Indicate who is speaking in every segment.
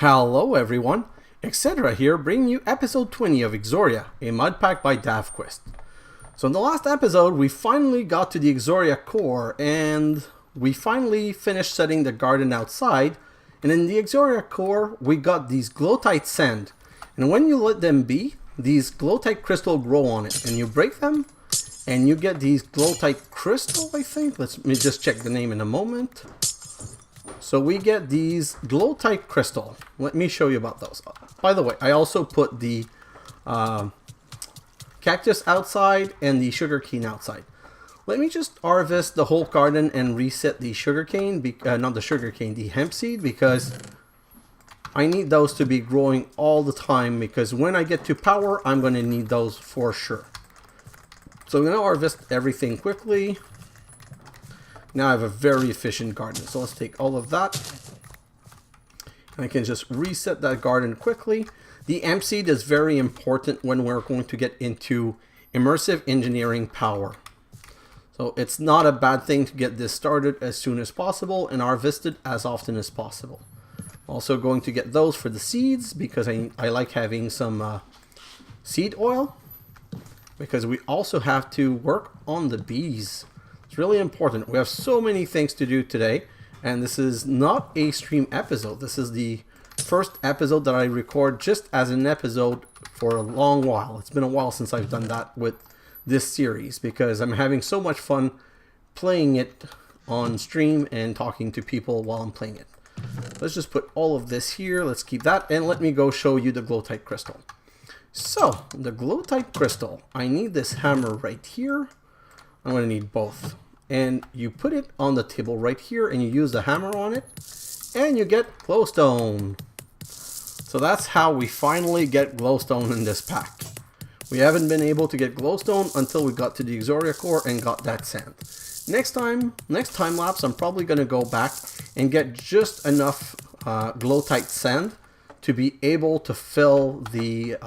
Speaker 1: Hello everyone, xHedra here bringing you episode 20 of Exoria, a mod pack by DavQuest. So in the last episode we finally got to the Exoria Core and we finally finished setting the garden outside, and in the Exoria Core we got these Glowthite Sand, and when you let them be, these Glowthite Crystals grow on it and you break them and you get these Glowthite Crystals, I think. Let me just check the name in a moment. So we get these Glowthite Crystal. Let me show you about those. By the way, I also put the cactus outside and the sugarcane outside. Let me just harvest the whole garden and reset the sugarcane, not the sugarcane, the hemp seed, because I need those to be growing all the time, because when I get to power, I'm going to need those for sure. So I'm going to harvest everything quickly. Now I have a very efficient garden. So let's take all of that. I can just reset that garden quickly. The hemp seed is very important when we're going to get into immersive engineering power. So it's not a bad thing to get this started as soon as possible and harvest it as often as possible. Also going to get those for the seeds because I like having some seed oil, because we also have to work on the bees. It's really important. We have so many things to do today, and this is not a stream episode. This is the first episode that I record just as an episode for a long while. It's been a while since I've done that with this series because I'm having so much fun playing it on stream and talking to people while I'm playing it. Let's just put all of this here. Let's keep that, and let me go show you the Glowthite Crystal. So, the Glowthite Crystal, I need this hammer right here. I'm going to need both. And you put it on the table right here and you use the hammer on it and you get Glowstone. So that's how we finally get Glowstone in this pack. We haven't been able to get Glowstone until we got to the Exoria Core and got that sand. Next time lapse, I'm probably going to go back and get just enough Glowthite Sand to be able to fill the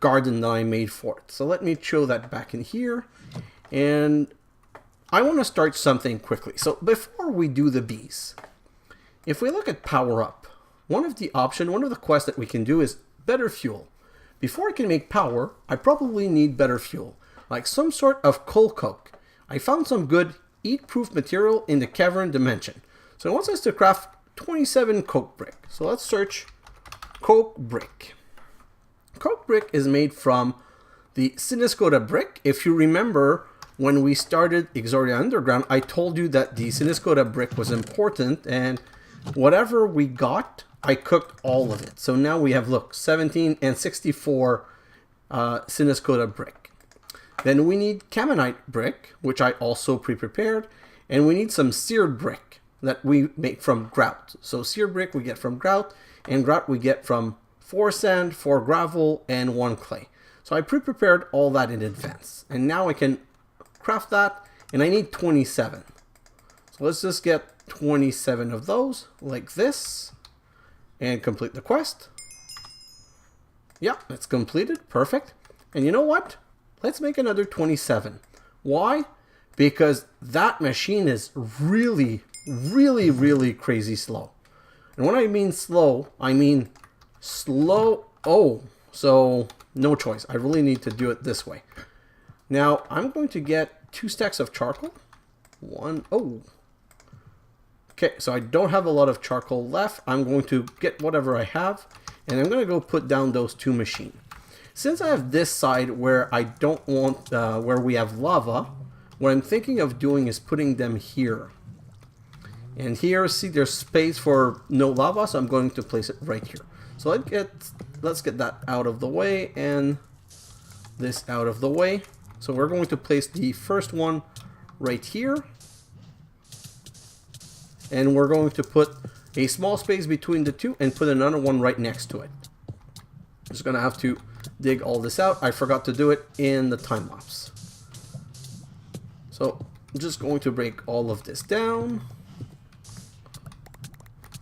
Speaker 1: garden that I made for it. So let me show that back in here. And I want to start something quickly. So before we do the bees, if we look at power up, one of the quests that we can do is better fuel. Before I can make power, I probably need better fuel, like some sort of coal coke. I found some good heat-proof material in the cavern dimension. So it wants us to craft 27 coke brick. So let's search coke brick. Coke brick is made from the Siniscoda brick. If you remember, when we started Exoria Underground, I told you that the Siniscoda brick was important, and whatever we got, I cooked all of it. So now we have, look, 17 and 64 Siniscoda brick. Then we need Caminite brick, which I also pre-prepared, and we need some seared brick that we make from grout. So seared brick we get from grout, and grout we get from 4 sand, 4 gravel, and 1 clay. So I pre-prepared all that in advance, and now I can craft that, and I need 27. So let's just get 27 of those like this and complete the quest. Yeah, it's completed. Perfect. And you know what? Let's make another 27. Why? Because that machine is really crazy slow. And when I mean slow, I mean slow. Oh, so no choice. I really need to do it this way. Now, I'm going to get 2 stacks of charcoal. Okay, so I don't have a lot of charcoal left. I'm going to get whatever I have, and I'm going to go put down those 2 machines. Since I have this side where I don't want, where we have lava, what I'm thinking of doing is putting them here. And here, see, there's space for no lava, so I'm going to place it right here. So let's get that out of the way, and this out of the way. So we're going to place the first one right here. And we're going to put a small space between the two and put another one right next to it. Just going to have to dig all this out. I forgot to do it in the time lapse. So I'm just going to break all of this down.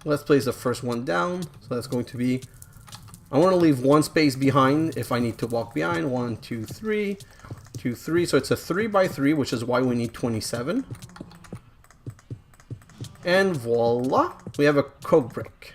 Speaker 1: Let's place the first one down. So that's going to be, I want to leave 1 space behind if I need to walk behind. 1, 2, 3. 2, 3. So it's a 3 by 3, which is why we need 27. And voila, we have a coke brick.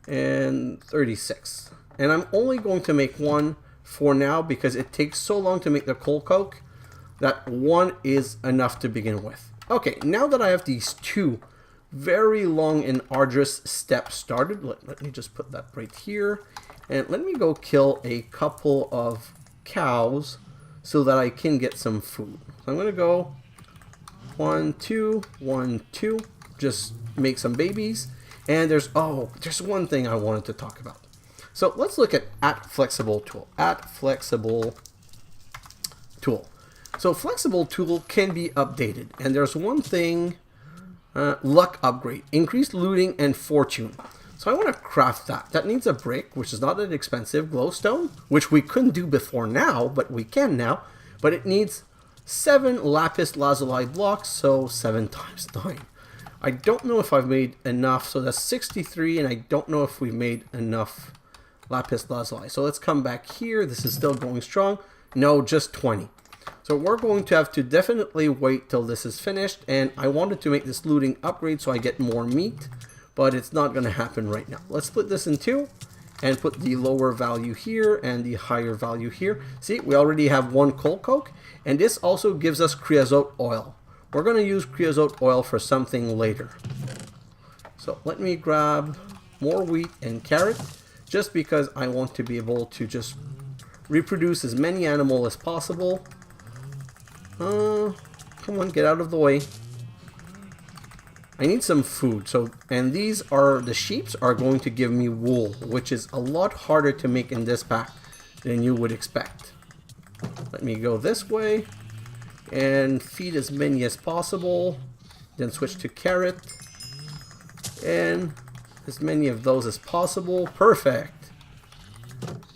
Speaker 1: and 36. And I'm only going to make one for now because it takes so long to make the coal coke that one is enough to begin with. Okay, now that I have these two very long and arduous steps started, let me just put that right here. And let me go kill a couple of cows so that I can get some food. So I'm going to go 1, 2, 1, 2. Just make some babies. And there's one thing I wanted to talk about. So let's look at flexible tool. Flexible tool. So flexible tool can be updated. And there's one thing, luck upgrade. Increased looting and fortune. So I want to craft that. That needs a brick, which is not that expensive. Glowstone, which we couldn't do before now, but we can now. But it needs 7 lapis lazuli blocks, so 7 times 9. I don't know if I've made enough, so that's 63, and I don't know if we've made enough lapis lazuli. So let's come back here. This is still going strong. No, just 20. So we're going to have to definitely wait till this is finished, and I wanted to make this looting upgrade so I get more meat, but it's not going to happen right now. Let's split this in 2 and put the lower value here and the higher value here. See, we already have 1 coal coke, and this also gives us creosote oil. We're going to use creosote oil for something later. So let me grab more wheat and carrot, just because I want to be able to just reproduce as many animals as possible. Come on, get out of the way. I need some food. And these are, the sheeps are going to give me wool, which is a lot harder to make in this pack than you would expect. Let me go this way and feed as many as possible. Then switch to carrot. And as many of those as possible. Perfect.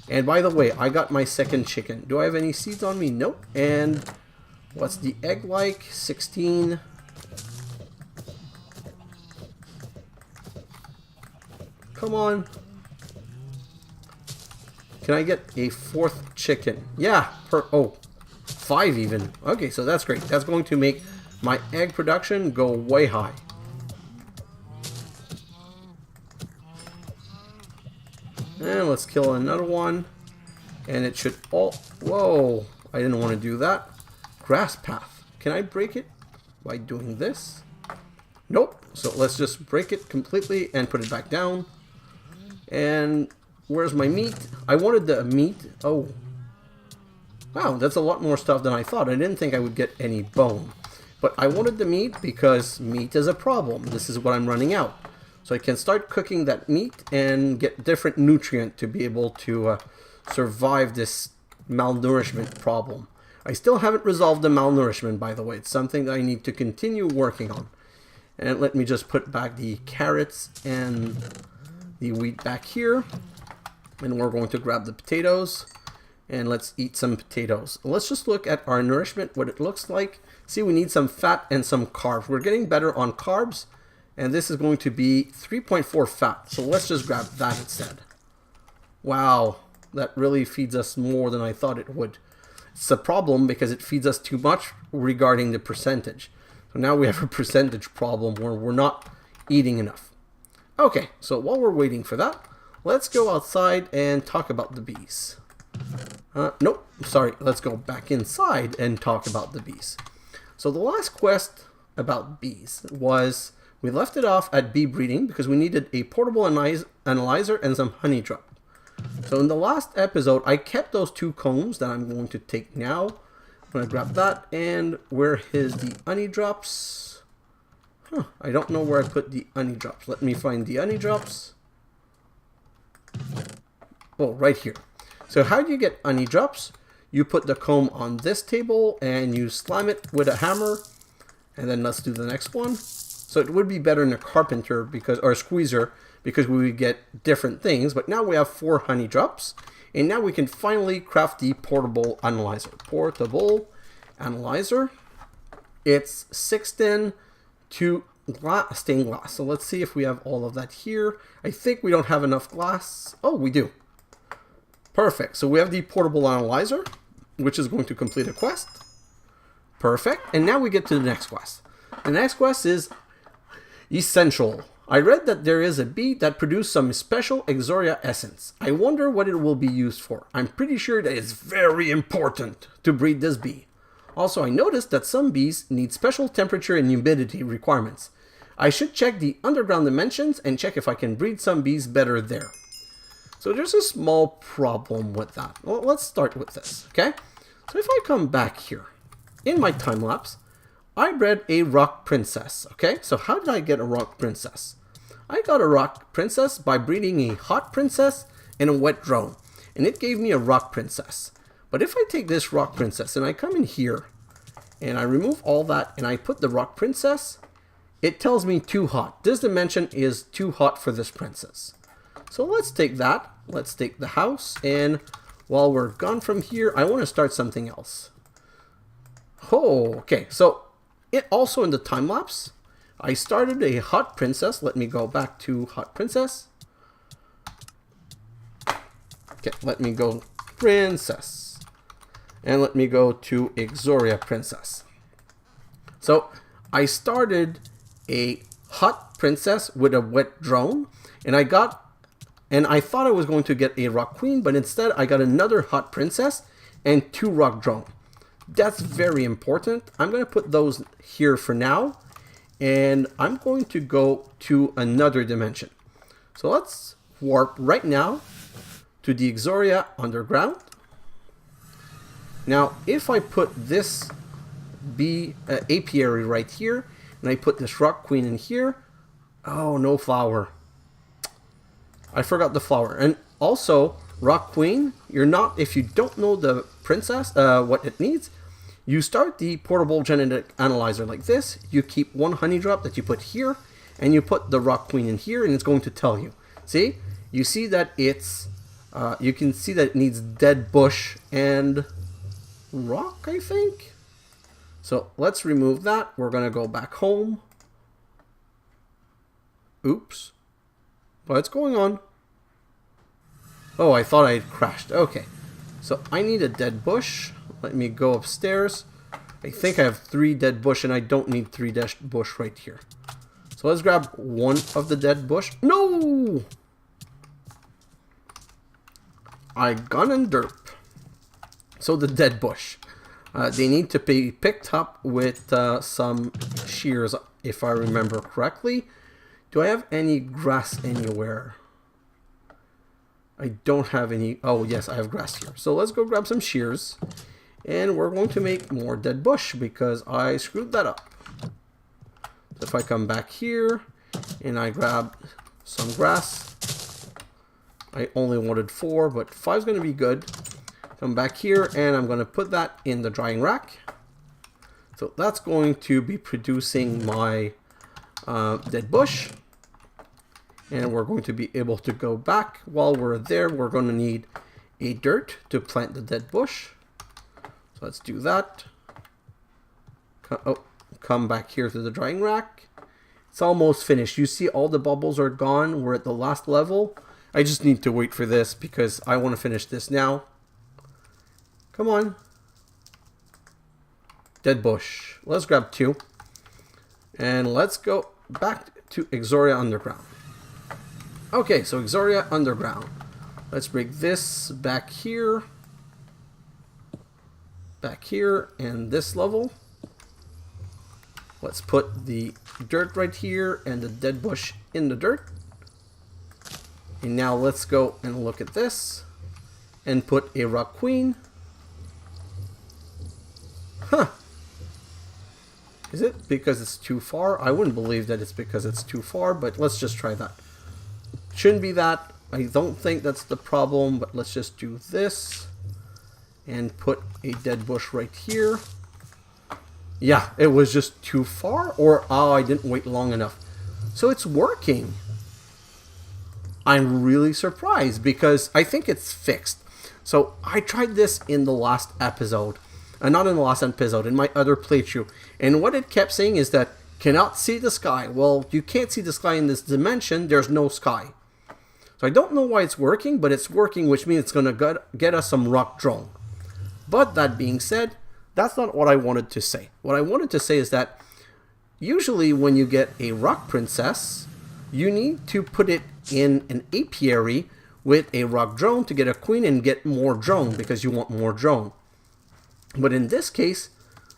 Speaker 1: And by the way, I got my second chicken. Do I have any seeds on me? Nope. And what's the egg like? 16. Come on. Can I get a 4th chicken? Yeah. 5 even. Okay, so that's great. That's going to make my egg production go way high. And let's kill another one. And it should all... Whoa. I didn't want to do that. Grass path. Can I break it by doing this? Nope. So let's just break it completely and put it back down. And where's my meat? I wanted the meat. Oh. Wow, that's a lot more stuff than I thought. I didn't think I would get any bone. But I wanted the meat because meat is a problem. This is what I'm running out. So I can start cooking that meat and get different nutrient to be able to survive this malnourishment problem. I still haven't resolved the malnourishment, by the way. It's something that I need to continue working on. And let me just put back the carrots and the wheat back here. And we're going to grab the potatoes. And let's eat some potatoes. Let's just look at our nourishment, what it looks like. See, we need some fat and some carbs. We're getting better on carbs. And this is going to be 3.4 fat. So let's just grab that instead. Wow, that really feeds us more than I thought it would. It's a problem because it feeds us too much regarding the percentage. So now we have a percentage problem where we're not eating enough. Okay, so while we're waiting for that, let's go outside and talk about the bees. Nope, sorry, let's go back inside and talk about the bees. So the last quest about bees was, we left it off at bee breeding because we needed a portable analyzer and some honey drop. So in the last episode, I kept those 2 combs that I'm going to take now. I'm going to grab that, and where is the honey drops? I don't know where I put the honey drops. Let me find the honey drops. Oh, right here. So how do you get honey drops? You put the comb on this table and you slam it with a hammer. And then let's do the next one. So it would be better in a carpenter or a squeezer because we would get different things. But now we have 4 honey drops. And now we can finally craft the portable analyzer. Portable analyzer. It's 6 tin to stained glass. So let's see if we have all of that here. I think we don't have enough glass. Oh, we do. Perfect. So we have the portable analyzer, which is going to complete a quest. Perfect. And now we get to the next quest. The next quest is essential. I read that there is a bee that produced some special Exoria essence. I wonder what it will be used for. I'm pretty sure that it's very important to breed this bee. Also, I noticed that some bees need special temperature and humidity requirements. I should check the underground dimensions and check if I can breed some bees better there. So there's a small problem with that. Well, let's start with this, okay? So if I come back here, in my time lapse, I bred a rock princess, okay? So how did I get a rock princess? I got a rock princess by breeding a hot princess and a wet drone. And it gave me a rock princess. But if I take this rock princess and I come in here and I remove all that and I put the rock princess, it tells me too hot. This dimension is too hot for this princess. So let's take that. Let's take the house. And while we're gone from here, I want to start something else. Oh, okay. So it also in the time lapse, I started a hot princess. Let me go back to hot princess. Okay, let me go princess. And let me go to Exoria princess. So I started a hot princess with a wet drone, and I thought I was going to get a rock queen, but instead I got another hot princess and 2 rock drone. That's very important. I'm going to put those here for now, and I'm going to go to another dimension. So let's warp right now to the Exoria underground. Now, if I put this apiary right here, and I put this rock queen in here, oh, no flower. I forgot the flower. And also, rock queen, if you don't know the princess, what it needs, you start the portable genetic analyzer like this. You keep 1 honey drop that you put here, and you put the rock queen in here, and it's going to tell you. See, you see that it's, you can see that it needs dead bush and rock, I think. So let's remove that. We're gonna go back home. Oops. What's going on? Oh, I thought I had crashed. Okay. So I need a dead bush. Let me go upstairs. I think I have 3 dead bush, and I don't need 3 dead bush right here. So let's grab 1 of the dead bush. No! I got in DERP. So the dead bush. They need to be picked up with some shears, if I remember correctly. Do I have any grass anywhere? I don't have any. Oh, yes, I have grass here. So let's go grab some shears. And we're going to make more dead bush because I screwed that up. So if I come back here and I grab some grass. I only wanted 4, but 5 is going to be good. Come back here and I'm going to put that in the drying rack. So that's going to be producing my dead bush. And we're going to be able to go back. While we're there, we're going to need a dirt to plant the dead bush. So let's do that. Come back here to the drying rack. It's almost finished. You see all the bubbles are gone. We're at the last level. I just need to wait for this because I want to finish this now. Come on. Dead bush. Let's grab 2. And let's go back to Exoria Underground. Okay, so Exoria Underground. Let's break this back here. Back here and this level. Let's put the dirt right here and the dead bush in the dirt. And now let's go and look at this. And put a rock queen. Huh. Is it because it's too far? I wouldn't believe that it's because it's too far, but let's just try that. Shouldn't be that. I don't think that's the problem, but let's just do this. And put a dead bush right here. Yeah, it was just too far, or oh, I didn't wait long enough. So it's working. I'm really surprised because I think it's fixed. So I tried this in the last episode. Not in the last episode, in my other playthrough. And what it kept saying is that cannot see the sky. Well, you can't see the sky in this dimension. There's no sky. So I don't know why it's working, but it's working, which means it's going to get us some rock drone. But that being said, that's not what I wanted to say. What I wanted to say is that usually when you get a rock princess, you need to put it in an apiary with a rock drone to get a queen and get more drone because you want more drone. But in this case,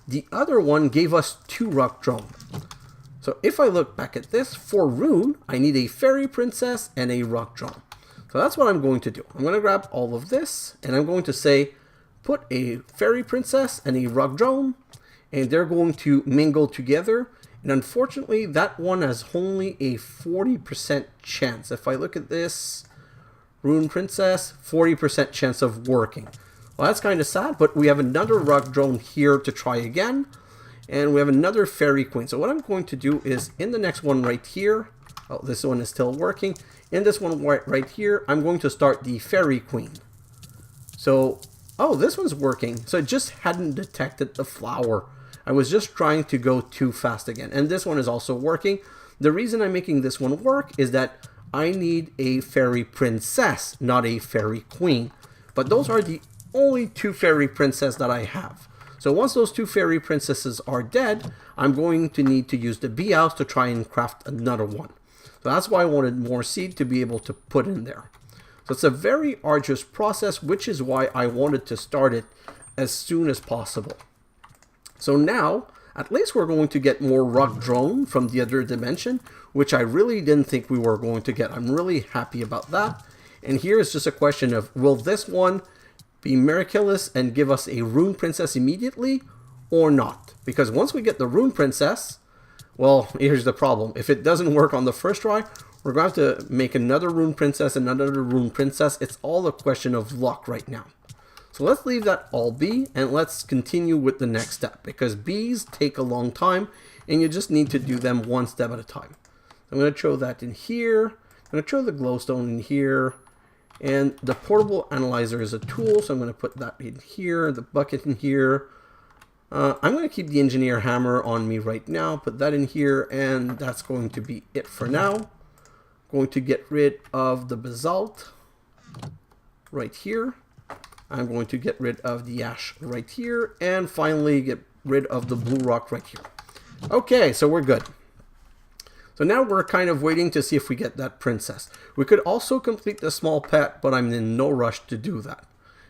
Speaker 1: the other one gave us 2 rock drone. So if I look back at this, for Rune, I need a fairy princess and a rock drone. So that's what I'm going to do. I'm going to grab all of this and I'm going to say, put a fairy princess and a rock drone, and they're going to mingle together. And unfortunately, that one has only a 40% chance. If I look at this, Rune Princess, 40% chance of working. Well, that's kind of sad, but we have another rock drone here to try again. And we have another fairy queen. So what I'm going to do is, in the next one right here, oh, this one is still working. In this one right here, I'm going to start the fairy queen. So, oh, this one's working. So it just hadn't detected the flower. I was just trying to go too fast again. And this one is also working. The reason I'm making this one work is that I need a fairy princess, not a fairy queen. But those are the only 2 fairy princesses that I have. So once those 2 fairy princesses are dead, I'm going to need to use the bee house to try and craft another one. So that's why I wanted more seed to be able to put in there. So it's a very arduous process, which is why I wanted to start it as soon as possible. So now, at least we're going to get more rock drone from the other dimension, which I really didn't think we were going to get. I'm really happy about that. And here is just a question of, will this one be miraculous and give us a Rune Princess immediately or not? Because once we get the Rune Princess, well, here's the problem. If it doesn't work on the first try, we're going to have to make another Rune Princess and another Rune Princess. It's all a question of luck right now. So let's leave that all be and let's continue with the next step, because bees take a long time and you just need to do them one step at a time. I'm going to throw that in here. I'm going to throw the glowstone in here. And the portable analyzer is a tool, so I'm going to put that in here, the bucket in here. I'm going to keep the engineer hammer on me right now, put that in here, and that's going to be it for now. Going to get rid of the basalt right here. I'm going to get rid of the ash right here, and finally get rid of the blue rock right here. Okay, so we're good. So now we're kind of waiting to see if we get that princess. We could also complete the small pet, but I'm in no rush to do that.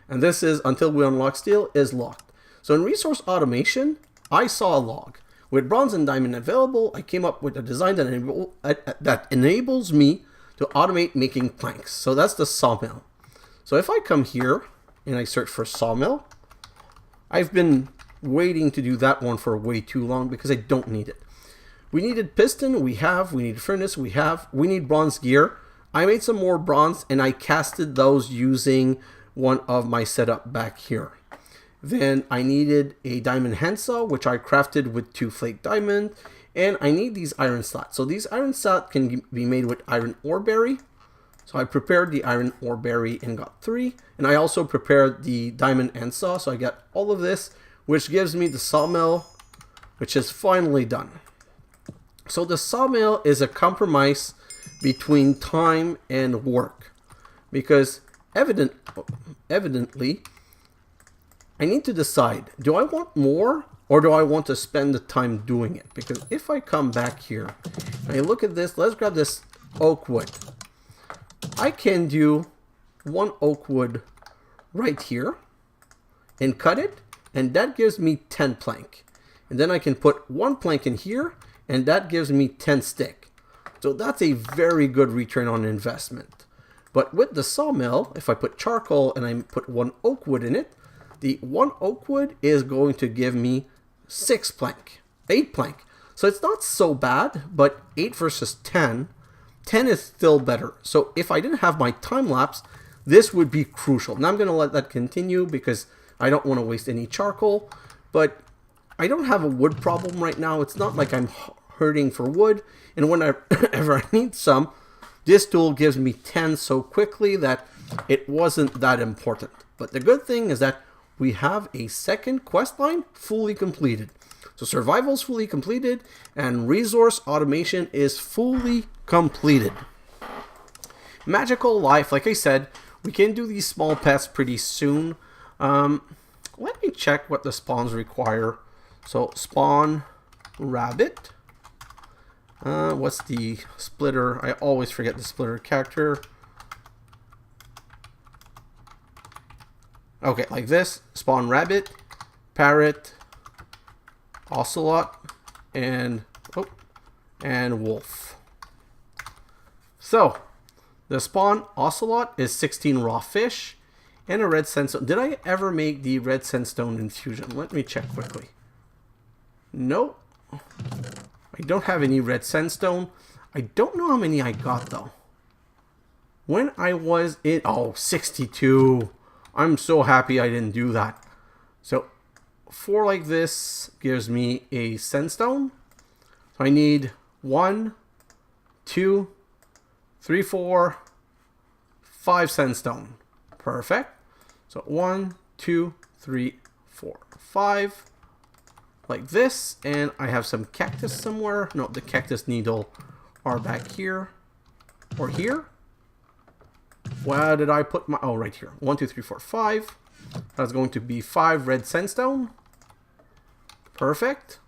Speaker 1: And this is, until we unlock steel, is locked. So in resource automation, I saw a log. With bronze and diamond available, I came up with a design that enables me to automate making planks. So that's the sawmill. So if I come here and I search for sawmill, I've been waiting to do that one for way too long because I don't need it. We needed piston, we have. We need furnace, we have. We need bronze gear. I made some more bronze and I casted those using one of my setup back here. Then I needed a diamond handsaw, which I crafted with 2 flake diamond. And I need these iron slats. So these iron slats can be made with iron ore berry. So I prepared the iron ore berry and got 3. And I also prepared the diamond handsaw. So I got all of this, which gives me the sawmill, which is finally done. So the sawmill is a compromise between time and work, because evidently I need to decide, do I want more or do I want to spend the time doing it? Because if I come back here and I look at this, let's grab this oak wood. I can do 1 oak wood right here and cut it, and that gives me 10 plank. And then I can put 1 plank in here, and that gives me 10 stick. So that's a very good return on investment. But with the sawmill, if I put charcoal and I put 1 oak wood in it, the 1 oak wood is going to give me 6 plank, 8 plank. So it's not so bad, but 8 versus 10 is still better. So if I didn't have my time lapse, this would be crucial. Now I'm going to let that continue because I don't want to waste any charcoal, but I don't have a wood problem right now. It's not like I'm hurting for wood, and whenever I need some, this tool gives me 10 so quickly that it wasn't that important. But the good thing is that we have a second quest line fully completed. So survival is fully completed and resource automation is fully completed. Magical life, like I said, we can do these small pets pretty soon. Let me check what the spawns require. So spawn rabbit, What's the splitter? I always forget the splitter character. Okay, like this. Spawn rabbit, parrot, ocelot, and wolf. So, the spawn ocelot is 16 raw fish and a red sandstone. Did I ever make the red sandstone infusion? Let me check quickly. Nope. I don't have any red sandstone. I don't know how many I got though. When I was in... Oh, 62. I'm so happy I didn't do that. So, 4 like this gives me a sandstone. So I need 1, 2, 3, 4, 5 sandstone. Perfect. So 1, 2, 3, 4, 5. Like this. And I have some cactus somewhere. No, the cactus needle are back here. Or here. Where did I put my... Oh, right here. 1, 2, 3, 4, 5. That's going to be 5 red sandstone. Perfect.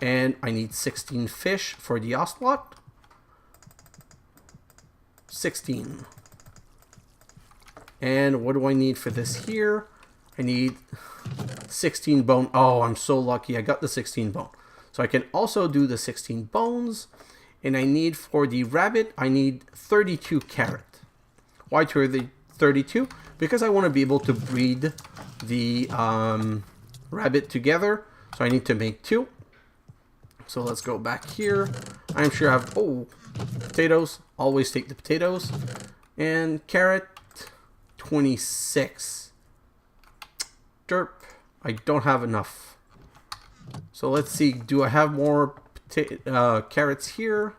Speaker 1: And I need 16 fish for the ocelot. 16. And what do I need for this here? I need 16 bone. Oh, I'm so lucky. I got the 16 bone. So I can also do the 16 bones. And I need for the rabbit, I need 32 carrot. Why 32? Because I want to be able to breed the rabbit together. So I need to make 2. So let's go back here. I'm sure I have... Oh, potatoes. Always take the potatoes. And carrot, 26. Derp. I don't have enough. So let's see. Do I have more carrots here?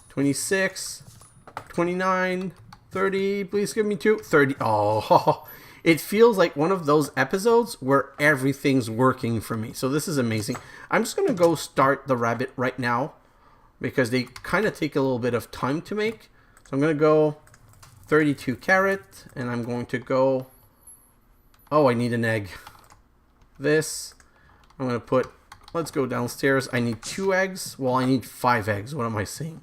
Speaker 1: 26. 29. 30. Please give me 2. 30. Oh, it feels like one of those episodes where everything's working for me. So this is amazing. I'm just going to go start the rabbit right now because they kind of take a little bit of time to make. So I'm going to go 32 carrot and I'm going to go... Oh, I need an egg. This. I'm going to put... Let's go downstairs. I need 2 eggs. Well, I need 5 eggs. What am I saying?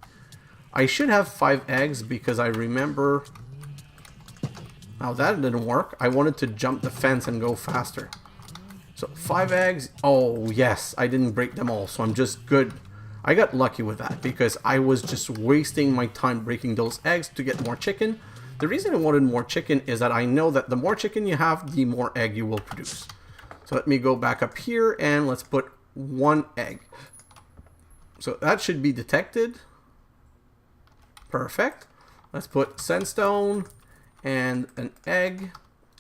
Speaker 1: I should have 5 eggs because I remember... Oh, that didn't work. I wanted to jump the fence and go faster. So 5 eggs. Oh, yes. I didn't break them all. So I'm just good. I got lucky with that because I was just wasting my time breaking those eggs to get more chicken. The reason I wanted more chicken is that I know that the more chicken you have, the more egg you will produce. So let me go back up here and let's put 1 egg. So that should be detected. Perfect. Let's put sandstone and an egg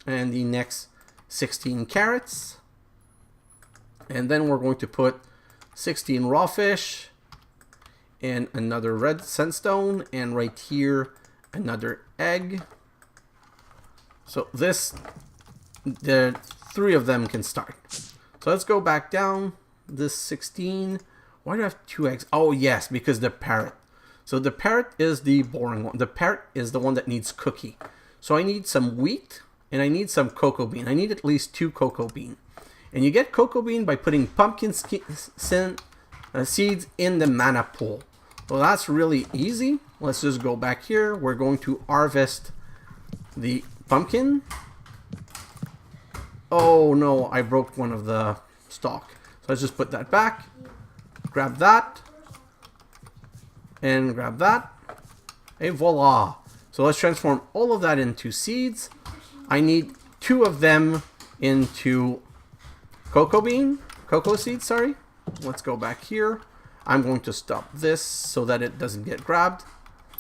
Speaker 1: and the next 16 carrots. And then we're going to put 16 raw fish and another red sandstone and right here another egg. So this, the 3 of them can start. So let's go back down. This 16. Why do I have 2 eggs? Oh yes, because the parrot. So the parrot is the boring one. The parrot is the one that needs cookie. So I need some wheat and I need some cocoa bean. I need at least 2 cocoa bean. And you get cocoa bean by putting pumpkin seeds in the mana pool. Well, that's really easy. Let's just go back here. We're going to harvest the pumpkin. Oh no, I broke one of the stalk. So let's just put that back. Grab that. And grab that. Et voila. So let's transform all of that into seeds. I need 2 of them into cocoa seeds, sorry. Let's go back here. I'm going to stop this so that it doesn't get grabbed.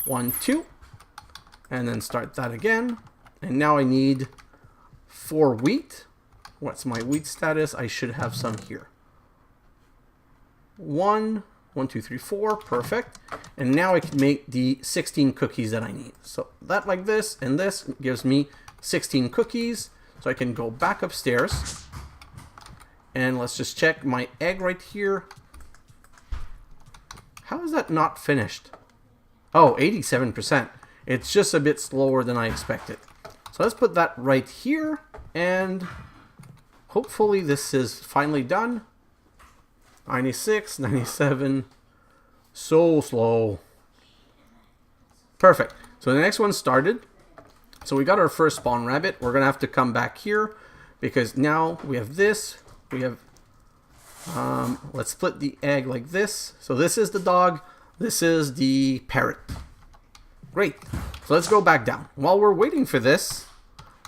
Speaker 1: 1, 2. And then start that again. And now I need 4 wheat. What's my wheat status? I should have some here. 1, 2, 3, 4. Perfect. And now I can make the 16 cookies that I need. So that like this and this gives me 16 cookies. So I can go back upstairs. And let's just check my egg right here. How is that not finished? Oh, 87%. It's just a bit slower than I expected. So let's put that right here. And hopefully this is finally done. 96, 97. So slow. Perfect. So the next one started. So we got our first spawn rabbit. We're going to have to come back here because now we have this. We have, let's split the egg like this. So this is the dog. This is the parrot. Great. So let's go back down. While we're waiting for this,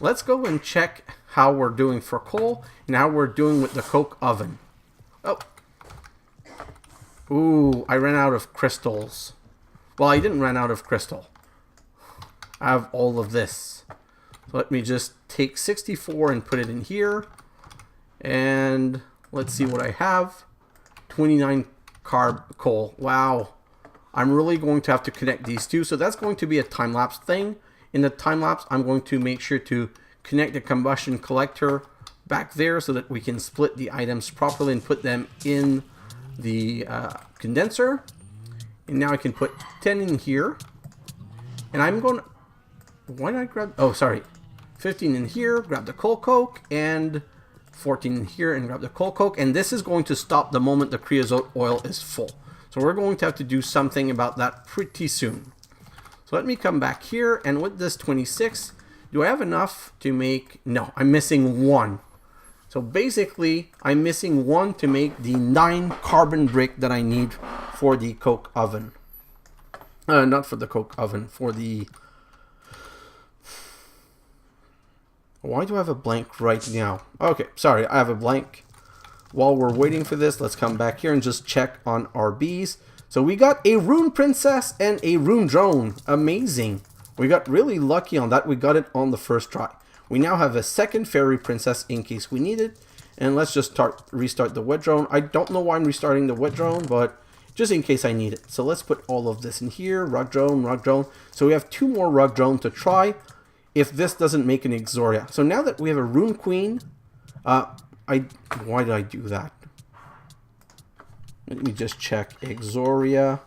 Speaker 1: let's go and check how we're doing for coal and how we're doing with the coke oven. Oh. Ooh, I ran out of crystals. Well, I didn't run out of crystal. I have all of this. So let me just take 64 and put it in here. And let's see what I have. 29 carb coal. Wow. I'm really going to have to connect these two. So that's going to be a time-lapse thing. In the time-lapse, I'm going to make sure to connect the combustion collector back there so that we can split the items properly and put them in the condenser. And now I can put 10 in here. And I'm going to... Why did I grab... Oh, sorry. 15 in here, grab the coal coke, and 14 in here and grab the coal coke. And this is going to stop the moment the creosote oil is full. So we're going to have to do something about that pretty soon. So let me come back here, and with this 26, do I have enough to make... No, I'm missing 1. So basically, I'm missing 1 to make the 9 carbon brick that I need for the coke oven. Not for the coke oven, for the... Why do I have a blank right now? Okay, sorry, I have a blank. While we're waiting for this, let's come back here and just check on our bees. So we got a Rune Princess and a Rune Drone. Amazing. We got really lucky on that. We got it on the first try. We now have a second Fairy Princess in case we need it. And let's just restart the Wet Drone. I don't know why I'm restarting the Wet Drone, but just in case I need it. So let's put all of this in here. Rug Drone, Rug Drone. So we have 2 more Rug Drone to try if this doesn't make an Exoria. So now that we have a Rune Queen, why did I do that? Let me just check. Exoria.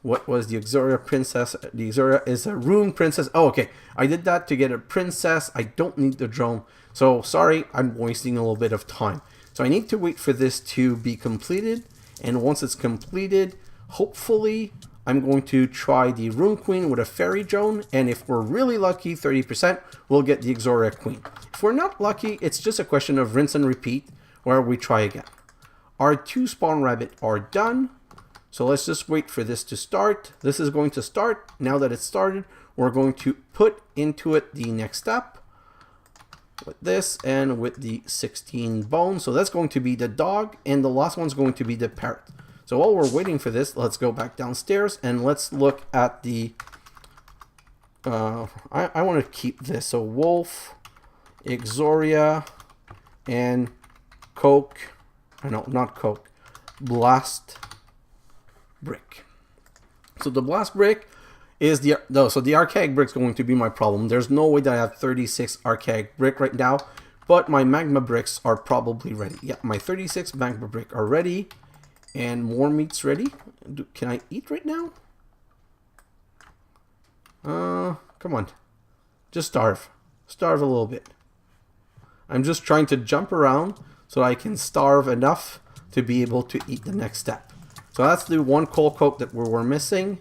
Speaker 1: What was the Exoria Princess? The Exoria is a Rune Princess. Oh, okay. I did that to get a Princess. I don't need the drone. So, sorry, I'm wasting a little bit of time. So, I need to wait for this to be completed. And once it's completed, hopefully, I'm going to try the Rune Queen with a Fairy Drone. And if we're really lucky, 30%, we'll get the Exoria Queen. If we're not lucky, it's just a question of rinse and repeat where we try again. Our 2 spawn rabbit are done. So let's just wait for this to start. This is going to start. Now that it's started, we're going to put into it the next step with this and with the 16 bones. So that's going to be the dog, and the last one's going to be the parrot. So while we're waiting for this, let's go back downstairs and let's look at the... I want to keep this. So wolf, Exoria, and coke. No, not coke. Blast brick. So the blast brick is the archaic brick is going to be my problem. There's no way that I have 36 archaic brick right now, but my magma bricks are probably ready. Yeah, my 36 magma brick are ready, and more meat's ready. Can I eat right now? Come on, just starve a little bit. I'm just trying to jump around so I can starve enough to be able to eat the next step. So that's the 1 coal coke that we're missing.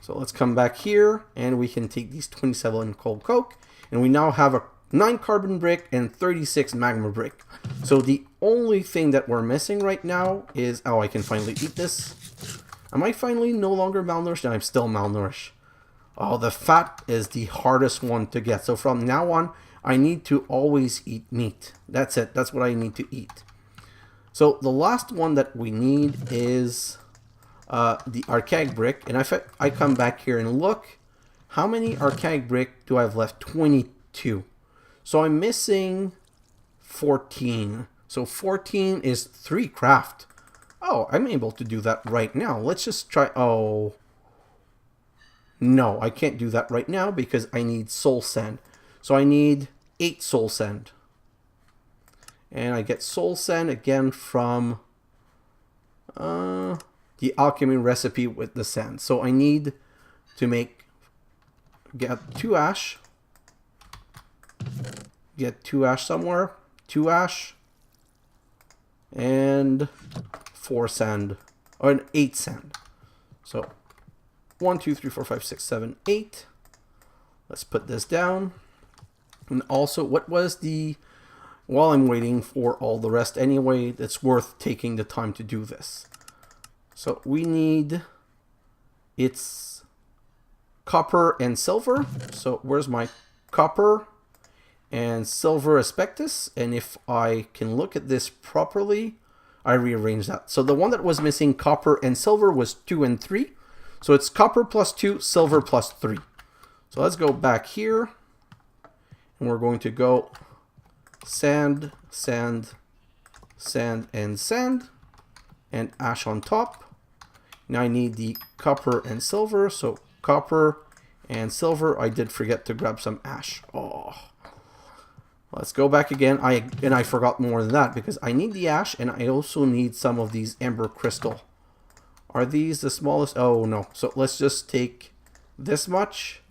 Speaker 1: So let's come back here and we can take these 27 coal coke. And we now have a 9 carbon brick and 36 magma brick. So the only thing that we're missing right now is... Oh, I can finally eat this. Am I finally no longer malnourished? No, I'm still malnourished. Oh, the fat is the hardest one to get. So from now on, I need to always eat meat. That's it. That's what I need to eat. So the last one that we need is the archaic brick. And if I come back here and look, how many archaic brick do I have left? 22. So I'm missing 14. So 14 is 3 craft. Oh, I'm able to do that right now. Let's just try. Oh, no, I can't do that right now because I need soul sand. So I need 8 soul sand. And I get soul sand again from the alchemy recipe with the sand. So I need to get 2 ash. Get 2 ash somewhere. 2 ash. And 4 sand. or an 8 sand. So 1, 2, 3, 4, 5, 6, 7, 8. Let's put this down. And also, what was the, while I'm waiting for all the rest anyway, it's worth taking the time to do this. So we need, it's copper and silver. So where's my copper and silver aspectus? And if I can look at this properly, I rearrange that. So the one that was missing copper and silver was 2 and 3. So it's copper plus 2, silver plus 3. So let's go back here. And we're going to go sand, sand, sand, and sand. And ash on top. Now I need the copper and silver. So copper and silver. I did forget to grab some ash. Oh. Let's go back again. I forgot more than that because I need the ash and I also need some of these ember crystal. Are these the smallest? Oh no. So let's just take this much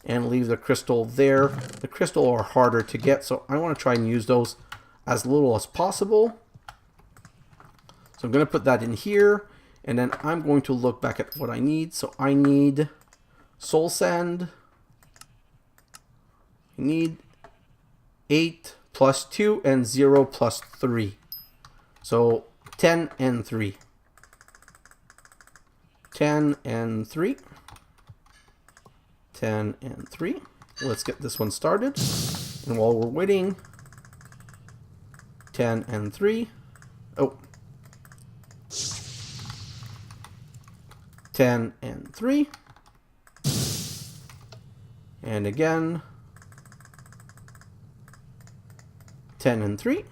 Speaker 1: and leave the crystal there. The crystal are harder to get, so I want to try and use those as little as possible. So I'm going to put that in here, and then I'm going to look back at what I need. So I need soul sand. I need 8 plus 2 and 0 plus 3. So 10 and 3. 10 and 3. 10 and 3. Let's get this one started. And while we're waiting, 10 and 3. Oh. 10 and 3. And again, 10 and 3.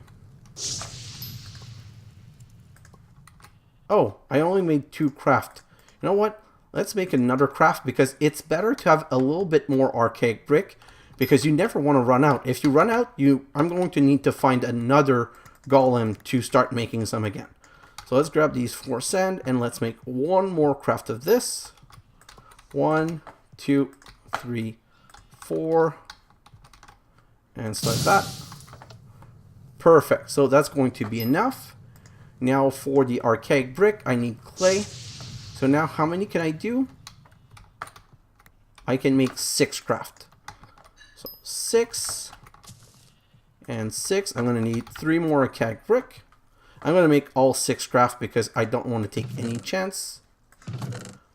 Speaker 1: Oh, I only made 2 craft. You know what? Let's make another craft because it's better to have a little bit more archaic brick because you never want to run out. If you run out, I'm going to need to find another golem to start making some again. So let's grab these 4 sand and let's make one more craft of this. 1, 2, 3, 4. And start that. Perfect. So that's going to be enough. Now for the archaic brick, I need clay. So now how many can I do? I can make 6 craft. So 6 and 6. I'm going to need 3 more archaic brick. I'm going to make all 6 craft because I don't want to take any chance.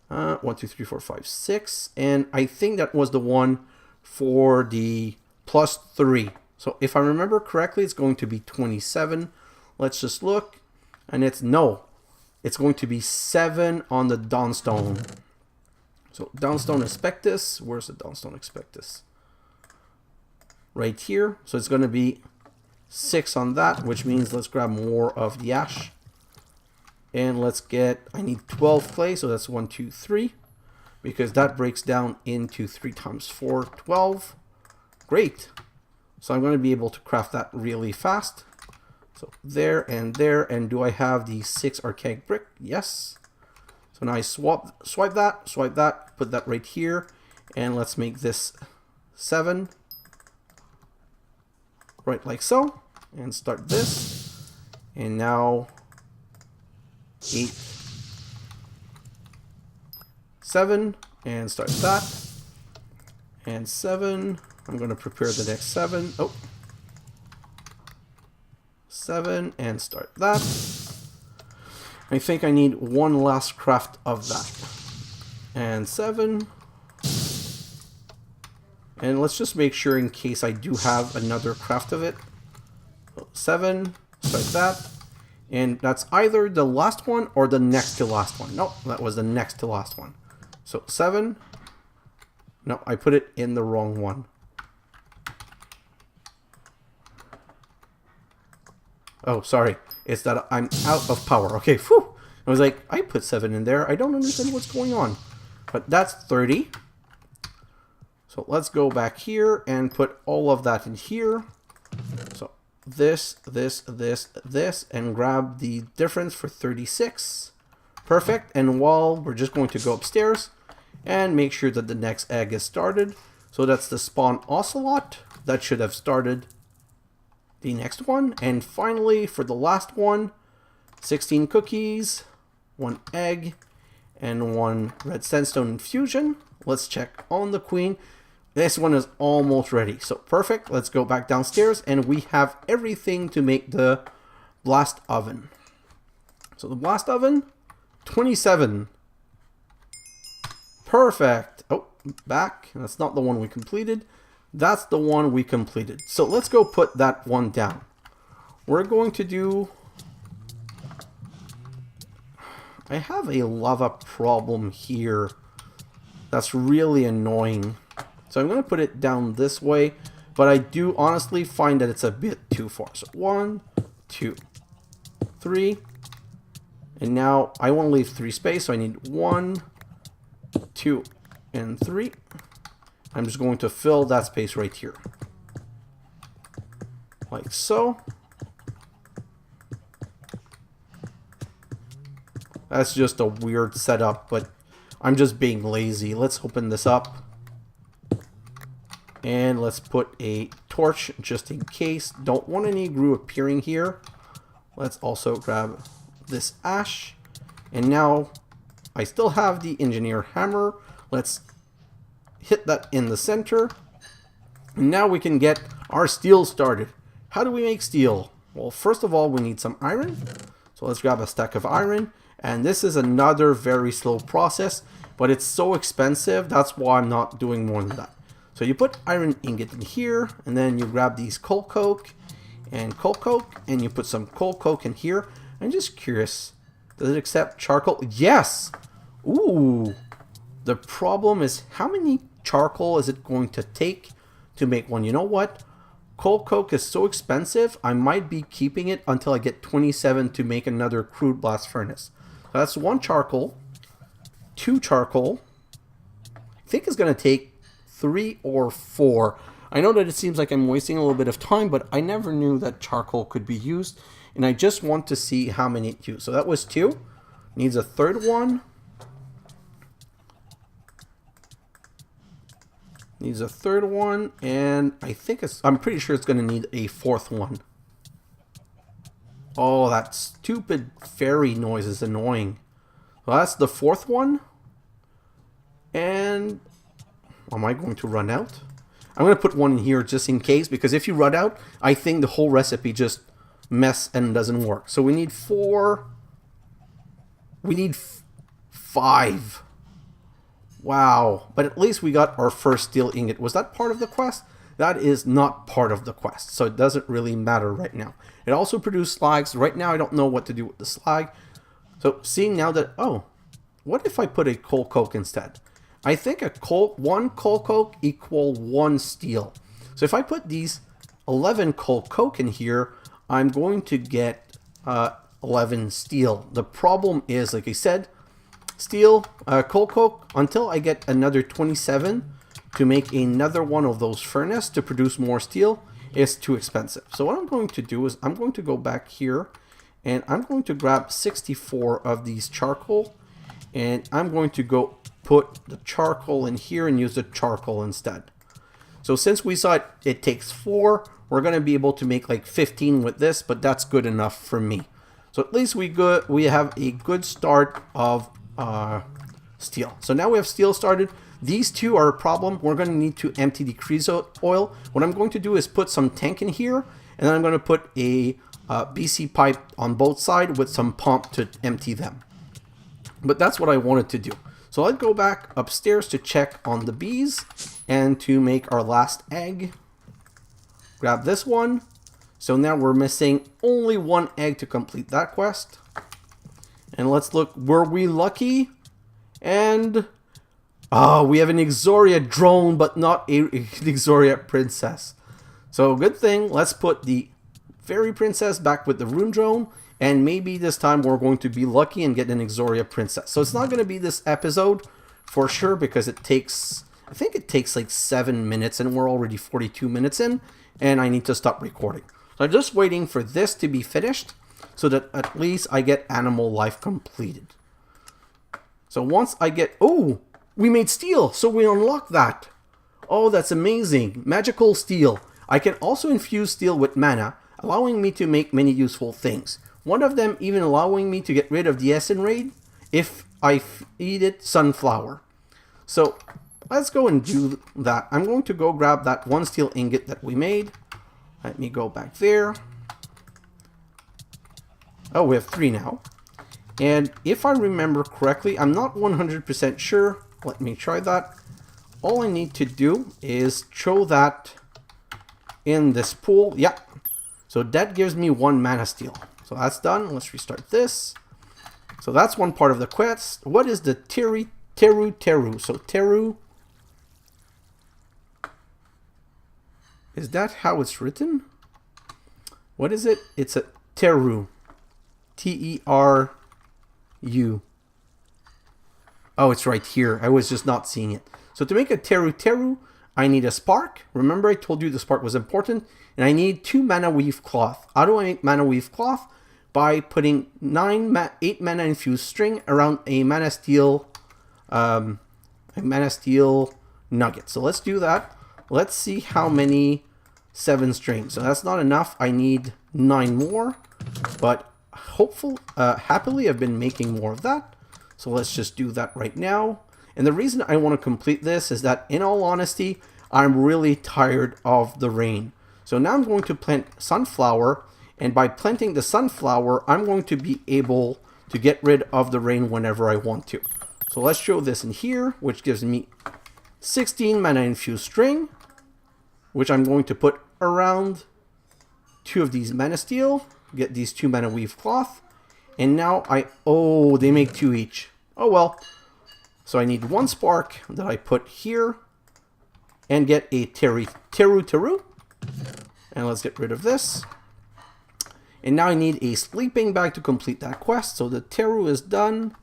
Speaker 1: 1, 2, 3, 4, 5, 6. And I think that was the one for the plus 3. So if I remember correctly, it's going to be 27. Let's just look. And it's no. It's going to be 7 on the Dawnstone. So Dawnstone Aspectus. Where's the Dawnstone Aspectus? Right here. So it's going to be 6 on that, which means let's grab more of the ash. And let's get, I need 12 clay, so that's 1, 2, 3. Because that breaks down into 3 times 4, 12. Great. So I'm going to be able to craft that really fast. So there and there, and do I have the 6 archaic brick? Yes. So now I swipe that, put that right here, and let's make this 7. Right like so, and start this. And now 8, 7, and start that. And 7. I'm going to prepare the next 7. Oh. 7 and start that. I think I need one last craft of that. And 7. And let's just make sure in case I do have another craft of it. 7, start that. And that's either the last one or the next to last one. Nope, that was the next to last one. So 7. No, I put it in the wrong one. Oh, sorry. It's that I'm out of power. Okay, whew. I was like, I put 7 in there. I don't understand what's going on. But that's 30. So let's go back here and put all of that in here. So this, and grab the difference for 36. Perfect. And while we're just going to go upstairs and make sure that the next egg is started. So that's the spawn ocelot. That should have started the next one. And finally, for the last one, 16 cookies. 1 egg, and 1 red sandstone infusion. Let's check on the queen. This one is almost ready. So perfect. Let's go back downstairs and we have everything to make the blast oven. So the blast oven, 27. Perfect. Oh, back. That's not the one we completed. That's the one we completed. So let's go put that one down. We're going to do... I have a lava problem here. That's really annoying. So I'm going to put it down this way, but I do honestly find that it's a bit too far. So 1, 2, 3, and now I want to leave 3 space, so I need 1, 2, and 3. I'm just going to fill that space right here. Like so. That's just a weird setup, but I'm just being lazy. Let's open this up. And let's put a torch just in case. Don't want any glue appearing here. Let's also grab this ash. And now I still have the engineer hammer. Let's hit that in the center. And now we can get our steel started. How do we make steel? Well, first of all, we need some iron. So let's grab a stack of iron. And this is another very slow process, but it's so expensive. That's why I'm not doing more than that. So you put iron ingot in here, and then you grab these coal coke, and you put some coal coke in here. I'm just curious, does it accept charcoal? Yes! Ooh! The problem is, how many charcoal is it going to take to make one? You know what? Coal coke is so expensive, I might be keeping it until I get 27 to make another crude blast furnace. So that's 1 charcoal, 2 charcoal. I think it's going to take 3 or 4. I know that it seems like I'm wasting a little bit of time, but I never knew that charcoal could be used, and I just want to see how many it used. So that was 2. Needs a 3rd one. Needs a 3rd one, and I'm pretty sure it's going to need a 4th one. Oh, that stupid fairy noise is annoying. Well, that's the 4th one. And am I going to run out? I'm going to put one in here just in case, because if you run out, I think the whole recipe just mess and doesn't work. So we need 4. We need 5. Wow. But at least we got our first steel ingot. Was that part of the quest? That is not part of the quest, so it doesn't really matter right now. It also produced slags. Right now I don't know what to do with the slag. So seeing now that, oh, what if I put a coal coke instead? I think 1 coal coke equal 1 steel. So if I put these 11 coal coke in here, I'm going to get 11 steel. The problem is, like I said, steel, coal coke, until I get another 27 to make another one of those furnace to produce more steel, is too expensive. So what I'm going to do is I'm going to go back here and I'm going to grab 64 of these charcoal, and I'm going to go put the charcoal in here and use the charcoal instead. So since we saw it takes 4, we're going to be able to make like 15 with this, but that's good enough for me. So at least we have a good start of steel. So now we have steel started. These 2 are a problem. We're going to need to empty the creosote oil. What I'm going to do is put some tank in here, and then I'm going to put a BC pipe on both sides with some pump to empty them. But that's what I wanted to do. So let's go back upstairs to check on the bees and to make our last egg. Grab this one. So now we're missing only 1 egg to complete that quest. And let's look. Were we lucky? And we have an Exoria drone, but not an Exoria princess. So good thing. Let's put the fairy princess back with the Rune drone. And maybe this time we're going to be lucky and get an Exoria princess. So it's not going to be this episode for sure, because it takes, I think it takes like 7 minutes, and we're already 42 minutes in, and I need to stop recording. So I'm just waiting for this to be finished so that at least I get animal life completed. So once I get, oh, we made steel, so we unlock that. Oh, that's amazing. Magical steel. I can also infuse steel with mana, allowing me to make many useful things. One of them even allowing me to get rid of the Essen raid. if I feed it sunflower. So let's go and do that. I'm going to go grab that 1 steel ingot that we made. Let me go back there. Oh, we have 3 now. And if I remember correctly, I'm not 100% sure. Let me try that. All I need to do is throw that in this pool. Yeah. So that gives me 1 mana steel. So that's done. Let's restart this. So that's one part of the quest. What is the teru? So teru. Is that how it's written? What is it? It's a teru. T-E-R-U. Oh, it's right here. I was just not seeing it. So to make a teru, I need a spark. Remember I told you the spark was important. And I need 2 mana weave cloth. How do I make mana weave cloth? By putting 8 mana infused string around a mana steel nugget. So let's do that. Let's see how many 7 strings. So that's not enough. I need 9 more. But happily I've been making more of that. So let's just do that right now. And the reason I want to complete this is that, in all honesty, I'm really tired of the rain. So now I'm going to plant sunflower, and by planting the sunflower, I'm going to be able to get rid of the rain whenever I want to. So let's show this in here, which gives me 16 mana infused string, which I'm going to put around 2 of these mana steel, get these 2 mana weave cloth, and now oh, they make 2 each. Oh well. So I need 1 spark that I put here, and get a teru. And let's get rid of this. And now I need a sleeping bag to complete that quest. So the teru is done.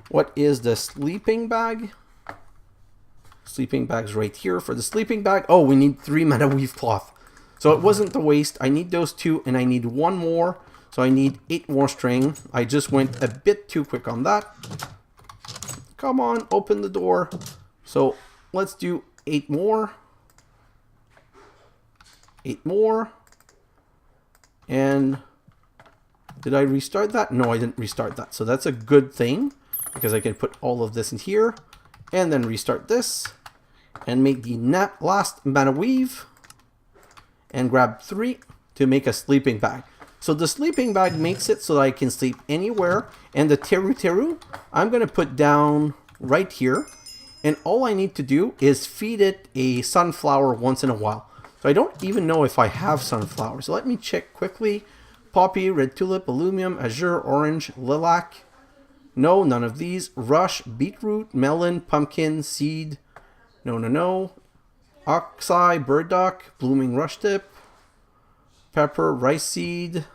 Speaker 1: What is the sleeping bag? Sleeping bag's right here. For the sleeping bag, oh, we need 3 mana weave cloth. So it wasn't a waste. I need those 2, and I need 1 more. So I need 8 more string. I just went a bit too quick on that. Come on, open the door. So let's do 8 more. 8 more. And did I restart that? No, I didn't restart that. So that's a good thing, because I can put all of this in here and then restart this and make the last mana weave and grab 3 to make a sleeping bag. So the sleeping bag makes it so that I can sleep anywhere, and the teru I'm going to put down right here, and all I need to do is feed it a sunflower once in a while. So I don't even know if I have sunflowers. So let me check quickly. Poppy, red tulip, aluminum, azure, orange, lilac. No, none of these. Rush, beetroot, melon, pumpkin, seed. No. Oxeye, burdock, blooming rush tip, pepper, rice seed.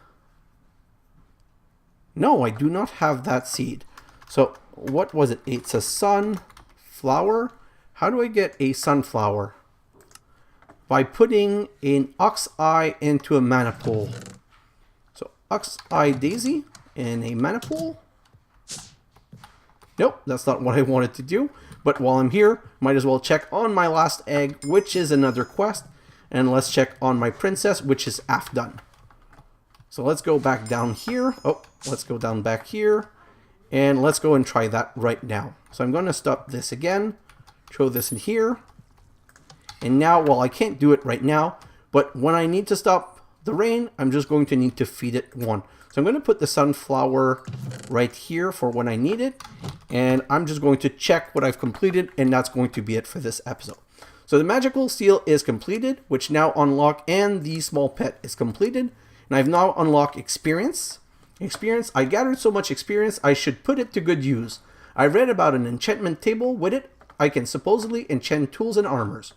Speaker 1: No, I do not have that seed. So what was it? It's a sunflower. How do I get a sunflower? By putting an Oxeye into a mana pool. So Oxeye daisy in a mana pool. Nope, that's not what I wanted to do. But while I'm here, might as well check on my last egg, which is another quest. And let's check on my princess, which is half done. So let's go back down here. Oh, let's go down back here. And let's go and try that right now. So I'm going to stop this again. Throw this in here. And now, well, I can't do it right now, but when I need to stop the rain, I'm just going to need to feed it 1. So I'm going to put the sunflower right here for when I need it. And I'm just going to check what I've completed, and that's going to be it for this episode. So the magical seal is completed, which now unlock, and the small pet is completed. And I've now unlocked experience. I gathered so much experience, I should put it to good use. I read about an enchantment table. With it, I can supposedly enchant tools and armors.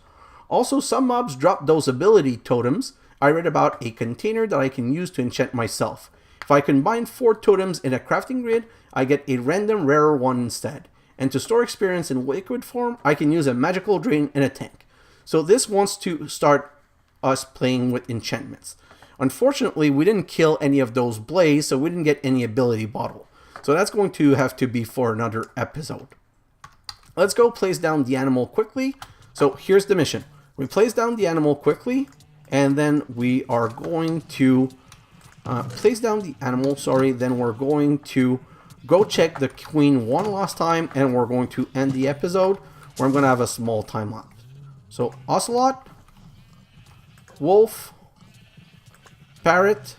Speaker 1: Also, some mobs drop those ability totems. I read about a container that I can use to enchant myself. If I combine 4 totems in a crafting grid, I get a random rarer one instead. And to store experience in liquid form, I can use a magical drain in a tank. So this wants to start us playing with enchantments. Unfortunately, we didn't kill any of those blaze, so we didn't get any ability bottle. So that's going to have to be for another episode. Let's go place down the animal quickly. So here's the mission. We place down the animal quickly, and then we are going to place down the animal, then we're going to go check the queen one last time, and we're going to end the episode where I'm going to have a small time lapse. So ocelot, wolf, parrot,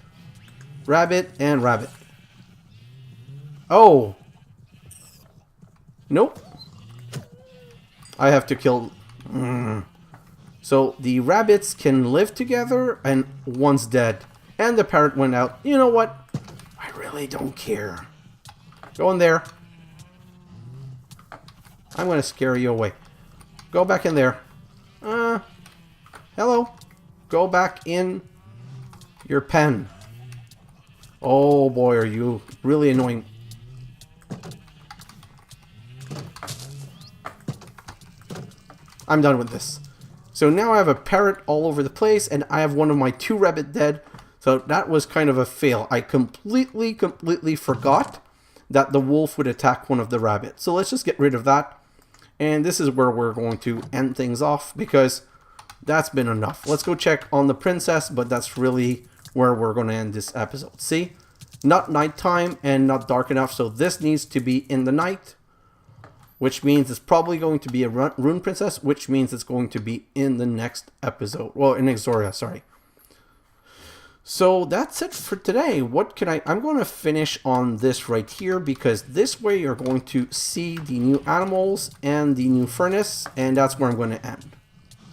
Speaker 1: rabbit, and rabbit. Oh! Nope. I have to kill... So the rabbits can live together and one's dead. And the parrot went out. You know what? I really don't care. Go in there. I'm going to scare you away. Go back in there. Hello. Go back in your pen. Oh boy, are you really annoying. I'm done with this. So now I have a parrot all over the place, and I have one of my 2 rabbit dead. So that was kind of a fail. I completely forgot that the wolf would attack one of the rabbits. So let's just get rid of that. And this is where we're going to end things off, because that's been enough. Let's go check on the princess, but that's really where we're going to end this episode. See? Not nighttime and not dark enough, so this needs to be in the night. Which means it's probably going to be a Rune princess, which means it's going to be in the next episode. Well, in Exoria, sorry. So that's it for today. What can I'm going to finish on this right here, because this way you're going to see the new animals and the new furnace, and that's where I'm going to end.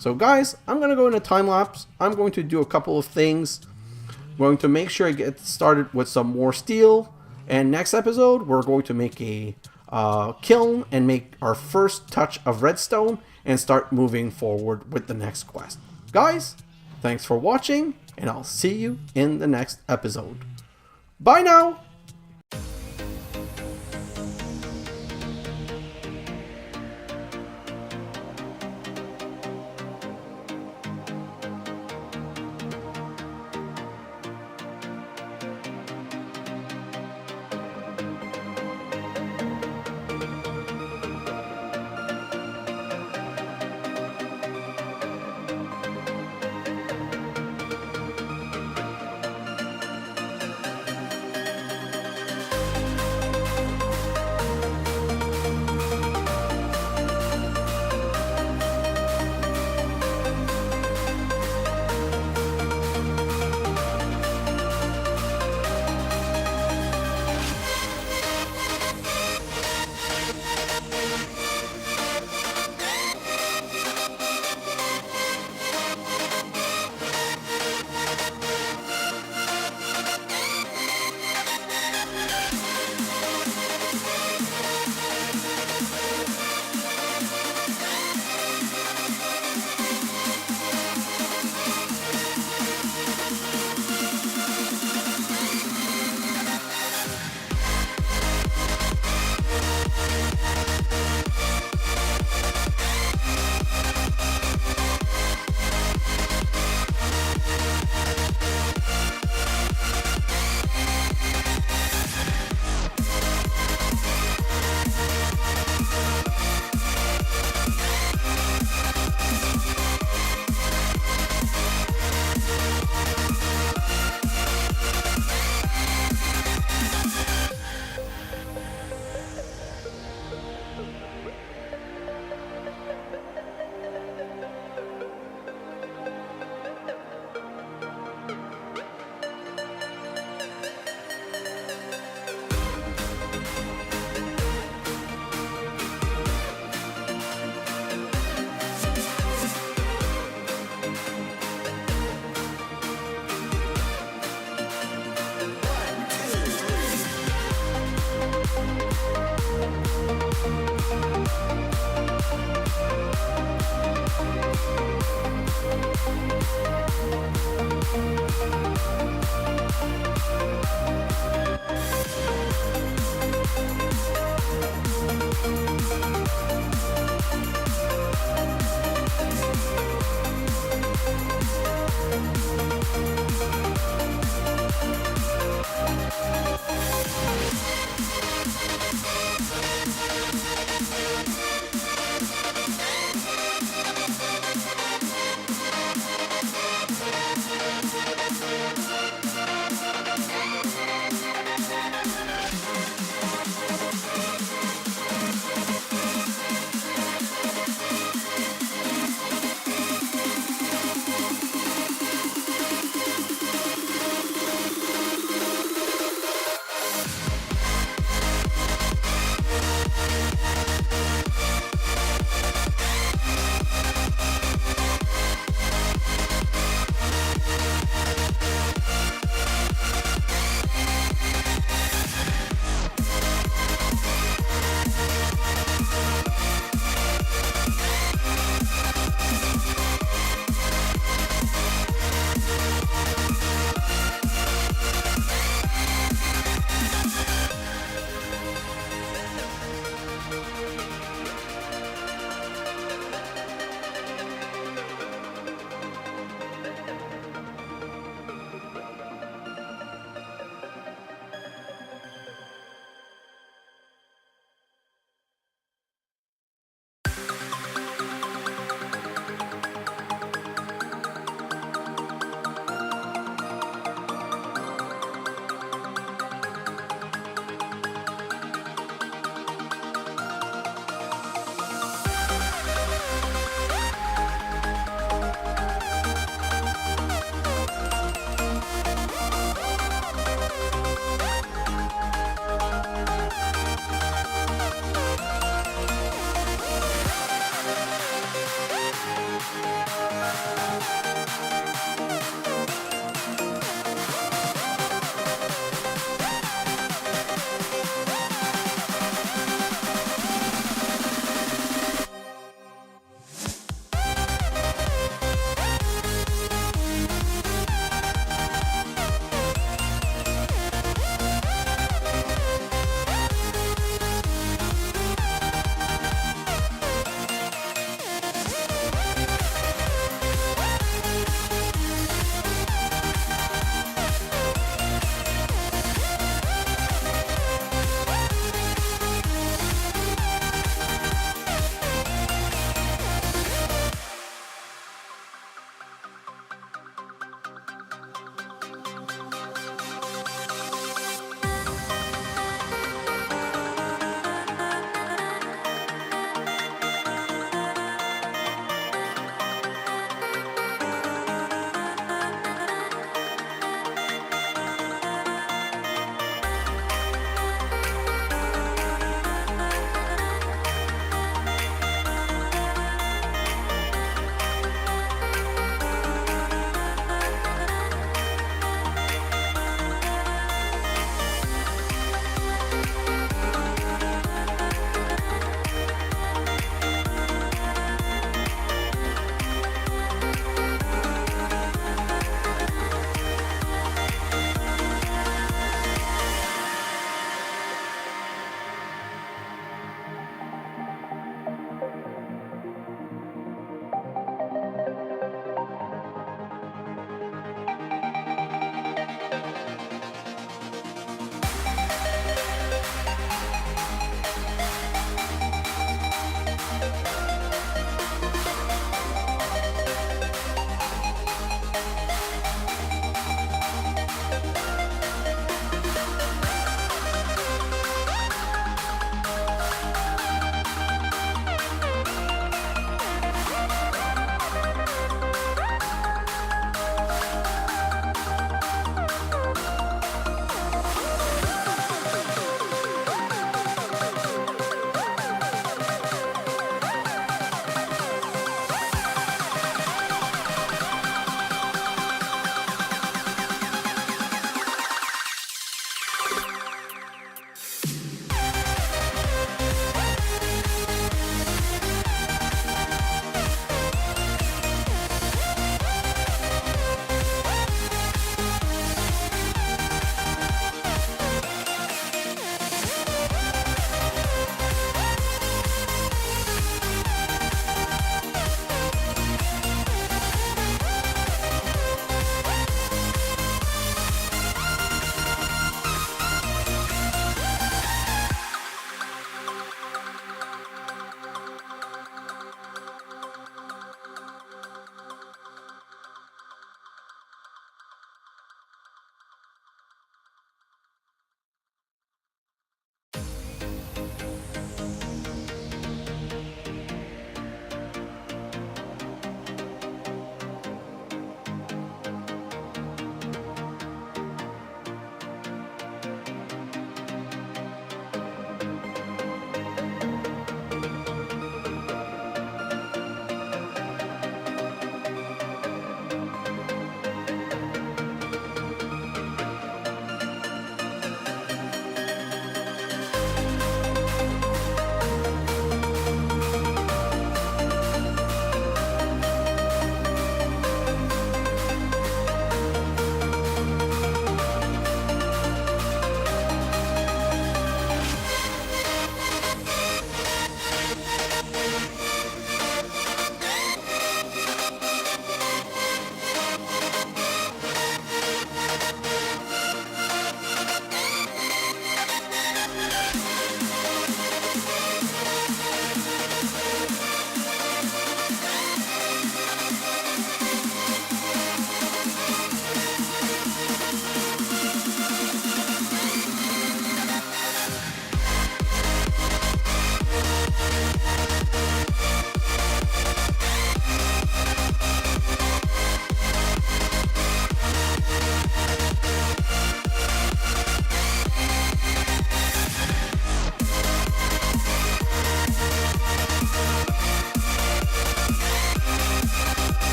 Speaker 1: So guys, I'm going to go in a time lapse. I'm going to do a couple of things. I'm going to make sure I get started with some more steel, and next episode we're going to make a kiln and make our first touch of redstone and start moving forward with the next quest. Guys, thanks for watching, and I'll see you in the next episode. Bye now!